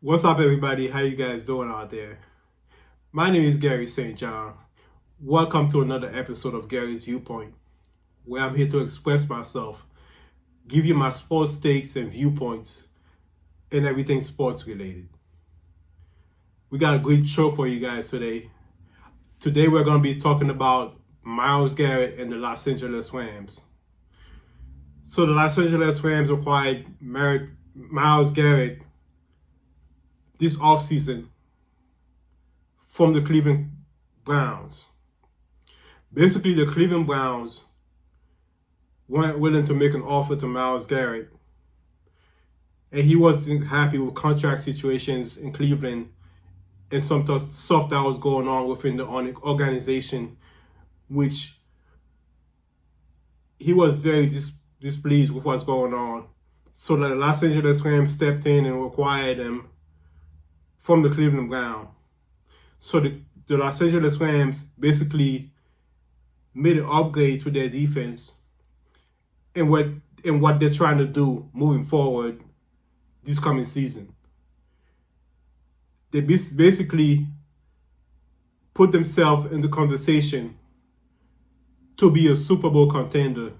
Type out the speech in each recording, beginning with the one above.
What's up, everybody? How you guys doing out there? My name is Gary St. John. Welcome to another episode of Gary's Viewpoint, where I'm here to express myself, give you my sports takes and viewpoints, and everything sports related. We got a great show for you guys today. Today we're going to be talking about Myles Garrett and the Los Angeles Rams. So the Los Angeles Rams acquired Myles Garrett this offseason from the Cleveland Browns. Basically, the Cleveland Browns weren't willing to make an offer to Myles Garrett, and he wasn't happy with contract situations in Cleveland and some stuff that was going on within the organization, which he was very displeased with what's going on. So the Los Angeles Rams stepped in and acquired him from the Cleveland Browns. So the Los Angeles Rams basically made an upgrade to their defense and what they're trying to do moving forward this coming season. They basically put themselves in the conversation to be a Super Bowl contender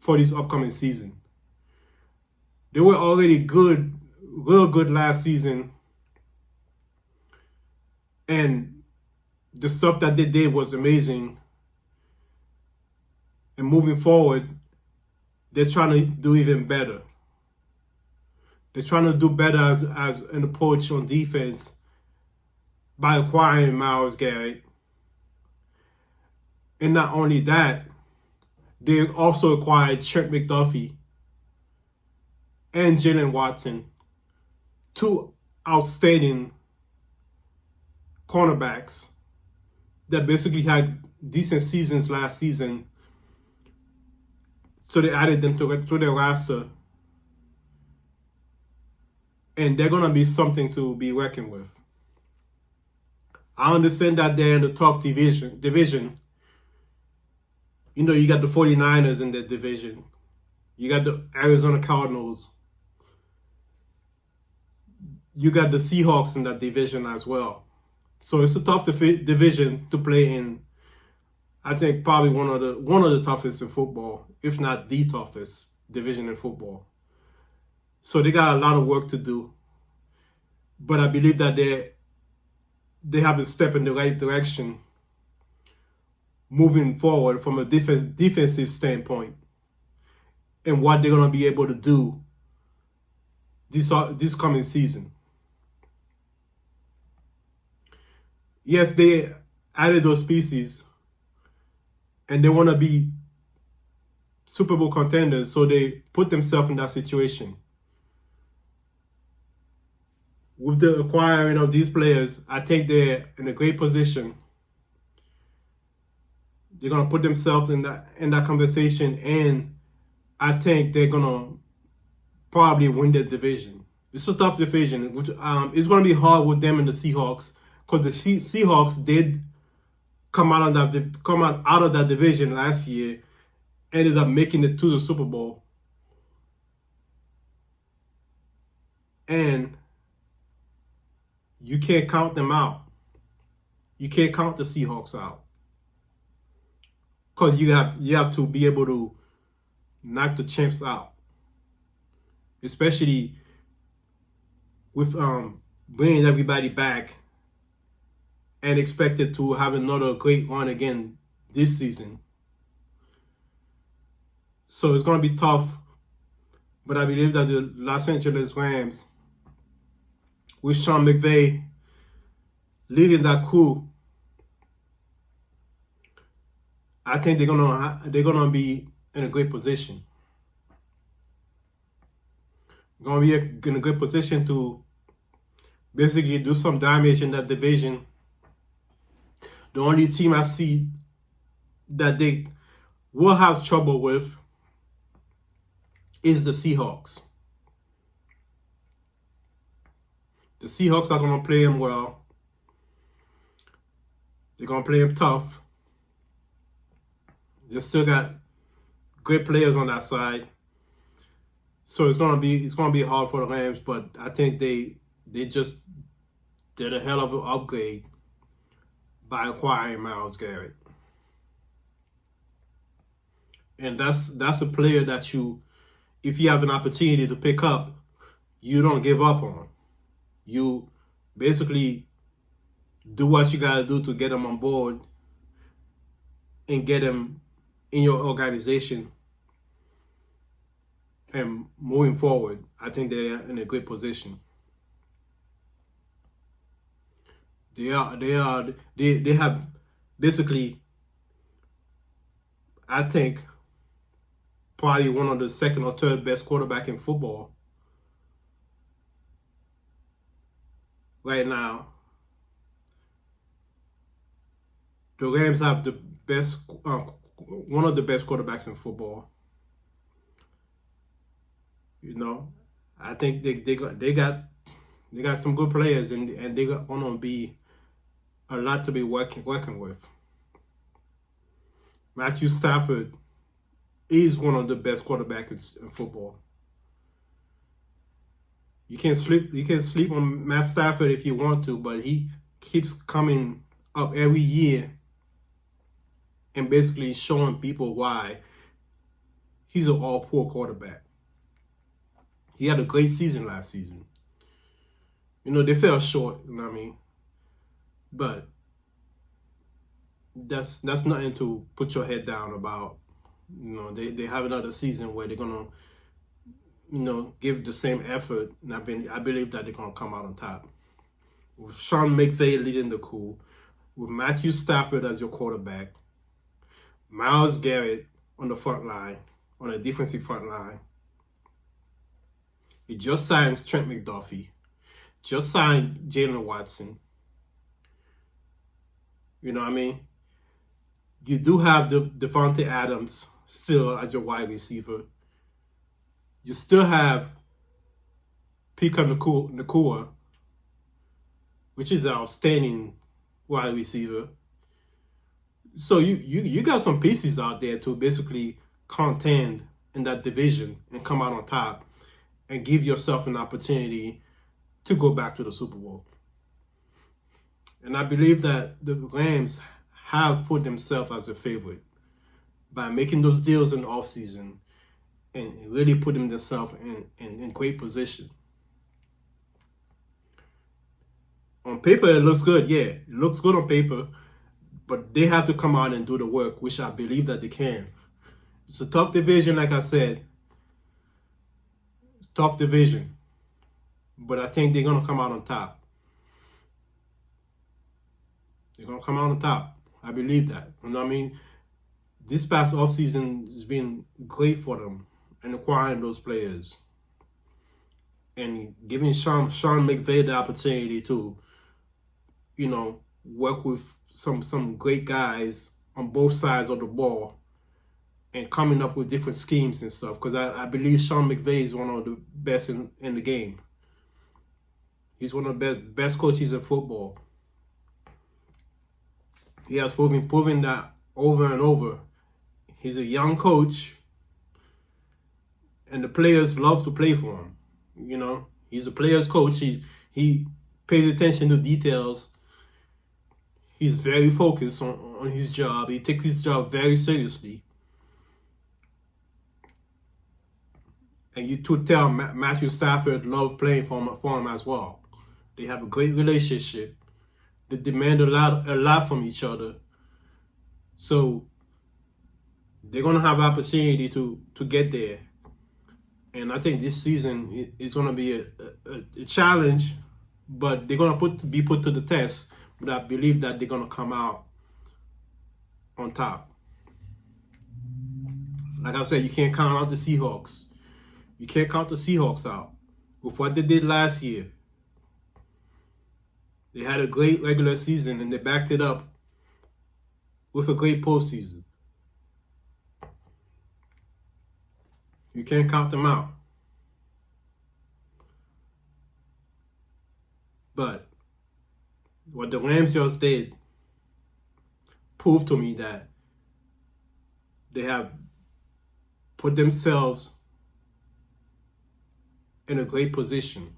for this upcoming season. They were already good, real good last season, and the stuff that they did was amazing. And moving forward, they're trying to do even better. They're trying to do better as an approach on defense by acquiring Myles Garrett. And not only that, they also acquired Trent McDuffie and Jaylen Watson, two outstanding cornerbacks that basically had decent seasons last season. So they added them to their roster. And they're going to be something to be reckoned with. I understand that they're in the tough division. You know, you got the 49ers in that division. You got the Arizona Cardinals. You got the Seahawks in that division as well. So it's a tough division to play in. I think probably one of the toughest in football, if not the toughest division in football. So they got a lot of work to do. But I believe that they have a step in the right direction moving forward from a defensive standpoint, and what they're going to be able to do this coming season. Yes, they added those pieces, and they want to be Super Bowl contenders, so they put themselves in that situation. With the acquiring of these players, I think they're in a great position. They're gonna put themselves in that conversation, and I think they're gonna probably win the division. It's a tough division. It's gonna be hard with them and the Seahawks, because the Seahawks did come out of that division last year, ended up making it to the Super Bowl, and you can't count them out. You can't count the Seahawks out, because you have to be able to knock the champs out, especially with bringing everybody back and expected to have another great run again this season. So it's going to be tough, but I believe that the Los Angeles Rams, with Sean McVay leading that crew, I think they're gonna be in a great position. They're gonna be in a good position to basically do some damage in that division. The only team I see that they will have trouble with is the Seahawks. The Seahawks are going to play him well. They're going to play him tough. They still got great players on that side. So it's gonna be hard for the Rams, but I think they they just did a hell of an upgrade by acquiring Myles Garrett. And that's a player that you, if you have an opportunity to pick up, you don't give up on. You basically do what you got to do to get him on board and get him in your organization. And moving forward, I think they're in a great position. They have basically, I think, probably one of the second or third best quarterback in football right now. The Rams have the best, one of the best quarterbacks in football. You know, I think they got some good players, and they got gonna be a lot to be working with. Mathew Stafford is one of the best quarterbacks in football. You can sleep on Matt Stafford if you want to, but he keeps coming up every year and basically showing people why he's an all-pro quarterback. He had a great season last season. You know, they fell short, you know what I mean? But that's nothing to put your head down about. You know, they have another season where they're gonna, you know, give the same effort, and I believe that they're gonna come out on top. With Sean McVay leading the crew, with Matthew Stafford as your quarterback, Myles Garrett on the front line, on the defensive front line. He just signed Trent McDuffie, just signed Jaylen Watson. You know what I mean? You do have the Devontae Adams still as your wide receiver. You still have Puka Nacua, which is an outstanding wide receiver. So you got some pieces out there to basically contend in that division and come out on top and give yourself an opportunity to go back to the Super Bowl. And I believe that the Rams have put themselves as a favorite by making those deals in the offseason and really putting themselves in great position. On paper, it looks good. Yeah, it looks good on paper. But they have to come out and do the work, which I believe that they can. It's a tough division, like I said. It's a tough division. But I think they're going to come out on top. They're going to come out on top. I believe that. You know what I mean? This past offseason has been great for them in acquiring those players. And giving Sean McVay the opportunity to, you know, work with some great guys on both sides of the ball and coming up with different schemes and stuff. Because I believe Sean McVay is one of the best in the game. He's one of the best coaches in football. He has proven that over and over. He's a young coach, and the players love to play for him. You know, he's a player's coach. He pays attention to details. He's very focused on his job. He takes his job very seriously. And you could tell Matthew Stafford loved playing for him as well. They have a great relationship. They demand a lot from each other. So they're going to have opportunity to get there. And I think this season is going to be a challenge, but they're going to be put to the test. But I believe that they're going to come out on top. Like I said, you can't count out the Seahawks. You can't count the Seahawks out. With what they did last year, they had a great regular season and they backed it up with a great postseason. You can't count them out. But what the Rams just did proved to me that they have put themselves in a great position.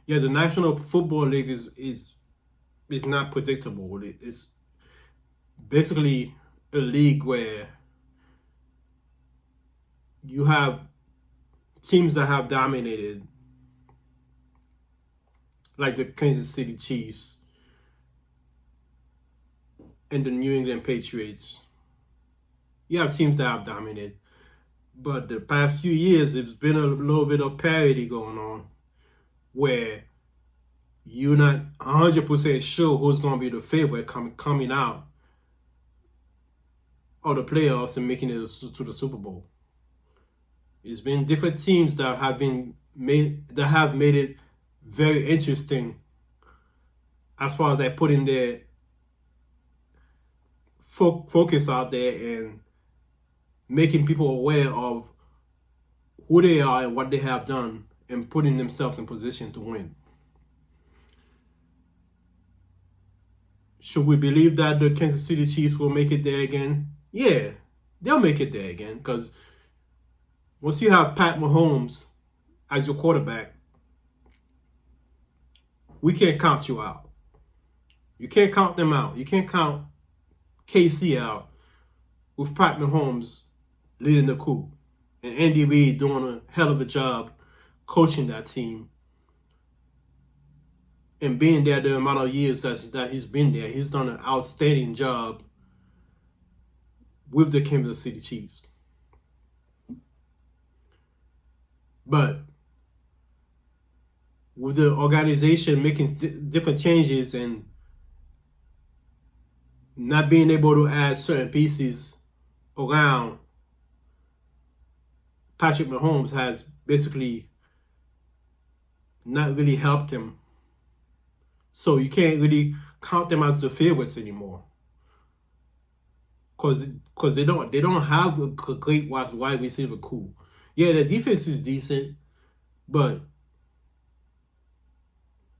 Yeah, the National Football League is not predictable. It's basically a league where you have teams that have dominated, like the Kansas City Chiefs and the New England Patriots. You have teams that have dominated. But the past few years, it's been a little bit of parity going on where you're not 100% sure who's going to be the favorite coming out of the playoffs and making it to the Super Bowl. It's been different teams that have made it very interesting as far as they putting their focus out there and making people aware of who they are and what they have done and putting themselves in position to win. Should we believe that the Kansas City Chiefs will make it there again? Yeah, they'll make it there again, because once you have Pat Mahomes as your quarterback, we can't count you out. You can't count them out. You can't count KC out with Pat Mahomes leading the coup and Andy Reid doing a hell of a job coaching that team and being there the amount of years that he's been there. He's done an outstanding job with the Kansas City Chiefs. But with the organization making different changes and not being able to add certain pieces around, Patrick Mahomes has basically not really helped him. So you can't really count them as the favorites anymore, because they don't have a great wide receiver coup. Yeah, the defense is decent, but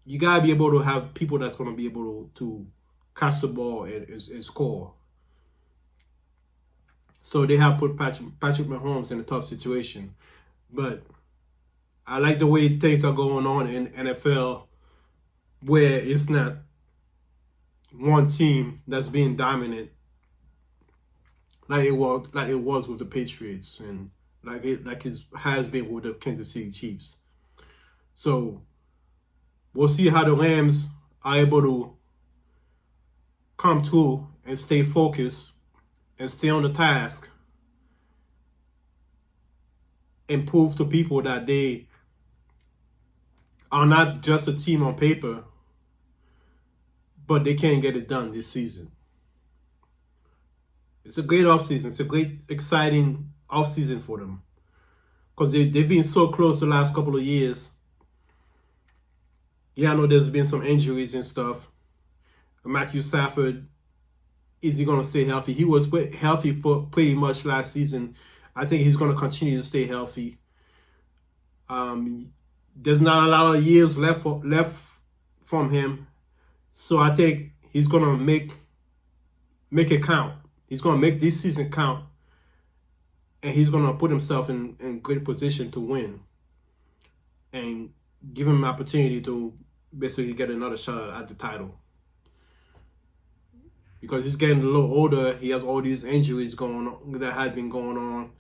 you gotta be able to have people that's gonna be able to catch the ball and score. So they have put Patrick Mahomes in a tough situation. But I like the way things are going on in NFL, where it's not one team that's being dominant like it was with the Patriots and like it has been with the Kansas City Chiefs. So we'll see how the Rams are able to come through and stay focused and stay on the task and prove to people that they are not just a team on paper, but they can get it done this season. It's a great offseason. It's a great, exciting offseason for them, because they've been so close the last couple of years. Yeah, I know there's been some injuries and stuff. Mathew, Stafford, is he going to stay healthy? He was healthy pretty much last season. I think he's going to continue to stay healthy. There's not a lot of years left from him, so I think he's going to make it count. He's going to make this season count, and he's going to put himself in great position to win and give him an opportunity to basically get another shot at the title. Because he's getting a little older, he has all these injuries going on that had been going on.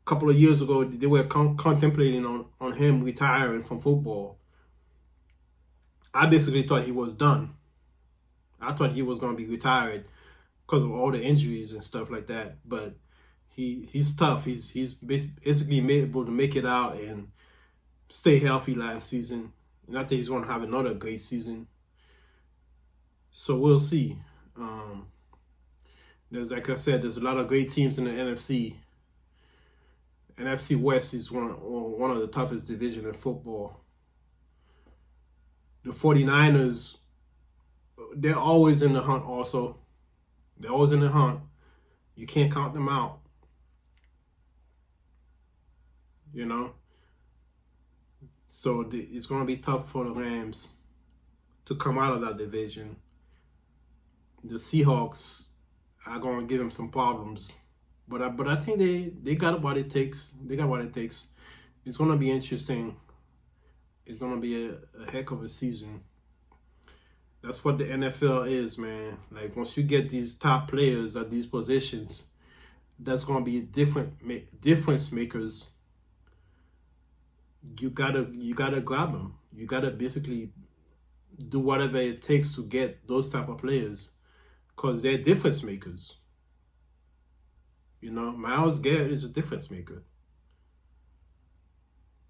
A couple of years ago, they were contemplating on him retiring from football. I basically thought he was done. I thought he was going to be retired because of all the injuries and stuff like that. But he's tough. He's basically able to make it out and stay healthy last season. And I think he's going to have another great season. So we'll see. There's, like I said, there's a lot of great teams in the NFC. NFC West is one of the toughest divisions in football. The 49ers, they're always in the hunt also. They're always in the hunt. You can't count them out. You know? So it's going to be tough for the Rams to come out of that division. The Seahawks are going to give them some problems. But I think they got what it takes. They got what it takes. It's going to be interesting it's gonna be a heck of a season. That's what the NFL is, man. Like once you get these top players at these positions, that's gonna be difference makers. You gotta grab them. You gotta basically do whatever it takes to get those type of players, because they're difference makers. You know, Myles Garrett is a difference maker.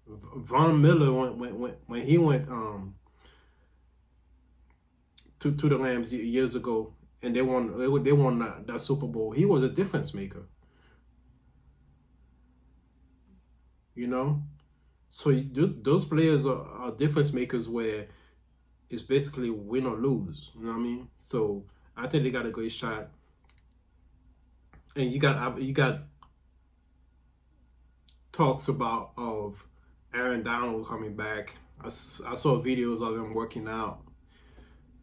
Von Miller when he went to the Rams years ago, and they won that Super Bowl. He was a difference maker. You know, so those players are difference makers where it's basically win or lose. You know what I mean? So I think they got a great shot. And you got talks of Aaron Donald coming back. I saw videos of him working out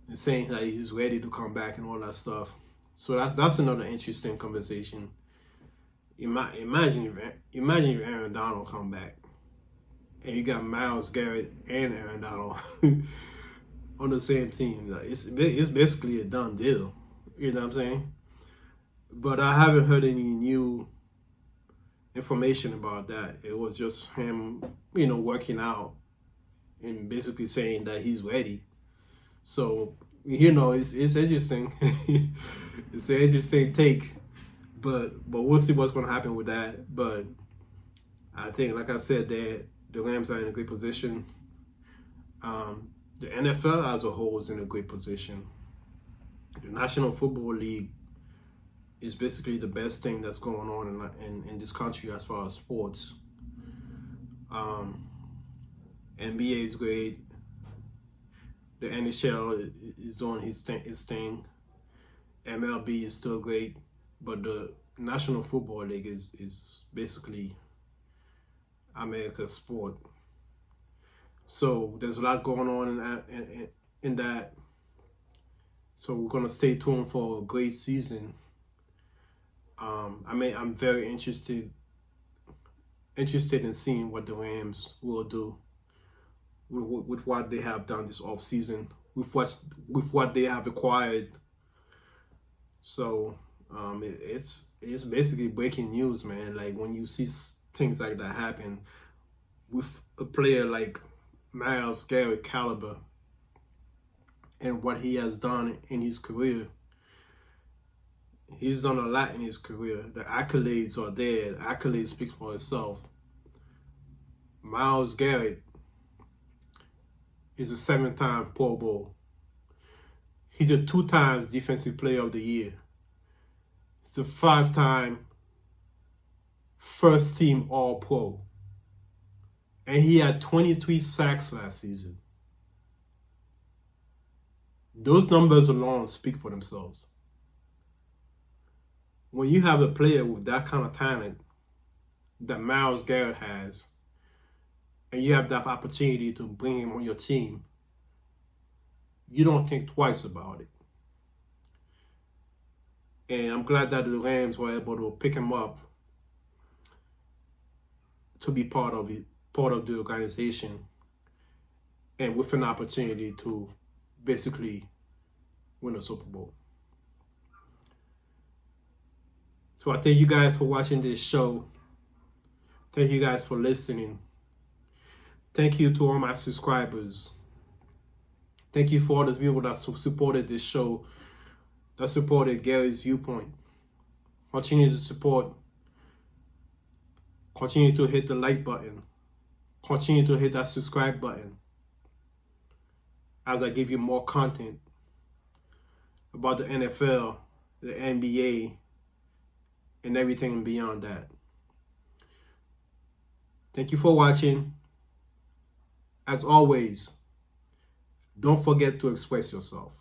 and saying that he's ready to come back and all that stuff. So that's another interesting conversation. Imagine if Aaron Donald come back, and you got Myles Garrett and Aaron Donald on the same team. Like, it's basically a done deal. You know what I'm saying? But I haven't heard any new information about that. It was just him, working out and basically saying that he's ready. So, it's interesting. It's an interesting take. But we'll see what's going to happen with that. But I think, like I said, that the Rams are in a great position. The NFL as a whole is in a great position. The National Football League is basically the best thing that's going on in this country as far as sports. NBA is great. The NHL is doing his thing. MLB is still great, but the National Football League is basically America's sport. So there's a lot going on in that. So we're gonna stay tuned for a great season. I'm very interested in seeing what the Rams will do with what they have done this offseason, with what they have acquired. So it's basically breaking news, man. Like when you see things like that happen with a player like Myles Garrett caliber and what he has done in his career. He's done a lot in his career. The accolades are there. The accolades speak for itself. Myles Garrett is a 7-time Pro Bowl. He's a 2-time Defensive Player of the Year. He's a 5-time First Team All-Pro. And he had 23 sacks last season. Those numbers alone speak for themselves. When you have a player with that kind of talent that Myles Garrett has, and you have that opportunity to bring him on your team, you don't think twice about it. And I'm glad that the Rams were able to pick him up to be part of the organization, and with an opportunity to basically win a Super Bowl. So I thank you guys for watching this show. Thank you guys for listening. Thank you to all my subscribers. Thank you for all the people that supported this show, that supported Gary's Viewpoint. Continue to support. Continue to hit the like button. Continue to hit that subscribe button as I give you more content about the NFL, the NBA, and everything beyond that. Thank you for watching. As always, don't forget to express yourself.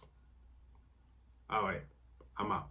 All right, I'm out.